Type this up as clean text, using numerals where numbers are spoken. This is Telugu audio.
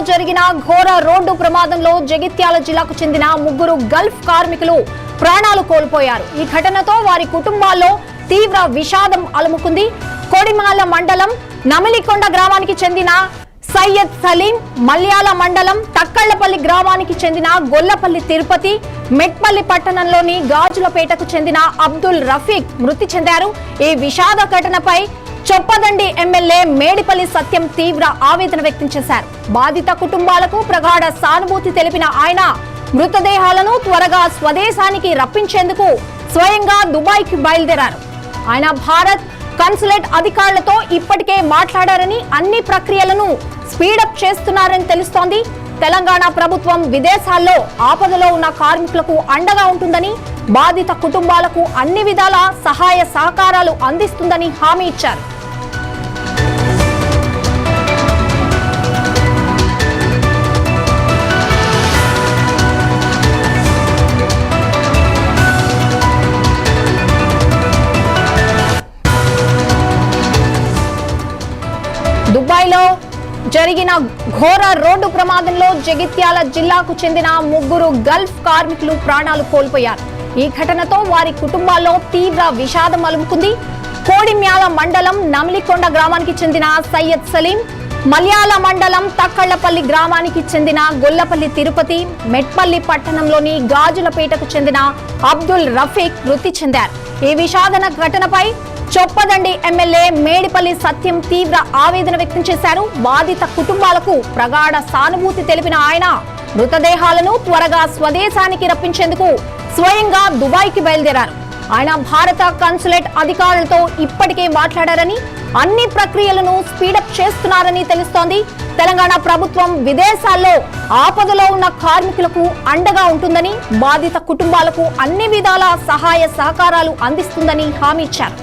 జరిగిన ఘోర రోడ్డు ప్రమాదంలో జగిత్యాల జిల్లాకు చెందిన 3 గల్ఫ్ కార్మికులు ప్రాణాలు కోల్పోయారు. ఈ ఘటనతో వారి కుటుంబాల్లో తీవ్ర విషాదం అలుముకుంది. కోడిమాల మండలం నమిలికొండ గ్రామానికి చెందిన సయ్యద్ సలీం, మల్యాల మండలం తక్కళ్లపల్లి గ్రామానికి చెందిన గొల్లపల్లి తిరుపతి, మెట్పల్లి పట్టణంలోని గాజులపేటకు చెందిన అబ్దుల్ రఫీక్ మృతి చెందారు. ఈ విషాద ఘటనపై చొప్పదండి ఎమ్మెల్యే మేడిపల్లి సత్యం తీవ్ర ఆవేదన వ్యక్తం చేశారు. బాధిత కుటుంబాలకు ప్రగాఢ సానుభూతి తెలిపిన ఆయన మృతదేహాలను త్వరగా స్వదేశానికి రప్పించేందుకు స్వయంగా దుబాయ్కి బయలుదేరారు. ఆయన భారత్ కన్సులేట్ అధికారులతో ఇప్పటికే మాట్లాడారని, అన్ని ప్రక్రియలను స్పీడప్ చేస్తున్నారని తెలుస్తోంది. తెలంగాణ ప్రభుత్వం విదేశాల్లో ఆపదలో ఉన్న కార్మికులకు అండగా ఉంటుందని, బాధిత కుటుంబాలకు అన్ని విధాల సహాయ సహకారాలు అందిస్తుందని హామీ ఇచ్చారు. దుబాయ్లో జరిగిన ఘోర రోడ్డు ప్రమాదంలో జగిత్యాల జిల్లాకు చెందిన 3 గల్ఫ్ కార్మికులు ప్రాణాలు కోల్పోయారు. ఈ ఘటనతో వారి కుటుంబాల్లో తీవ్ర విషాదం అలుముకుంది. కోడిమ్యాల మండలం నమిలికొండ గ్రామానికి చెందిన సయ్యద్ సలీం, మల్యాల మండలం తక్కళ్లపల్లి గ్రామానికి చెందిన గొల్లపల్లి తిరుపతి, మెట్పల్లి పట్టణంలోని గాజులపేటకు చెందిన అబ్దుల్ రఫీక్ మృతి చెందారు. ఈ విషాదన ఘటనపై చొప్పదండి ఎమ్మెల్యే మేడిపల్లి సత్యం తీవ్ర ఆవేదన వ్యక్తం చేశారు. బాధిత కుటుంబాలకు ప్రగాఢ సానుభూతి తెలిపిన ఆయన మృతదేహాలను త్వరగా స్వదేశానికి రప్పించేందుకు స్వయంగా దుబాయ్కి బయలుదేరారు. ఆయన భారత కన్సులేట్ అధికారులతో ఇప్పటికే మాట్లాడారని, అన్ని ప్రక్రియలను స్పీడప్ చేస్తున్నారని తెలుస్తోంది. తెలంగాణ ప్రభుత్వం విదేశాల్లో ఆపదలో ఉన్న కార్మికులకు అండగా ఉంటుందని, బాధిత కుటుంబాలకు అన్ని విధాల సహాయ సహకారాలు అందిస్తుందని హామీ ఇచ్చారు.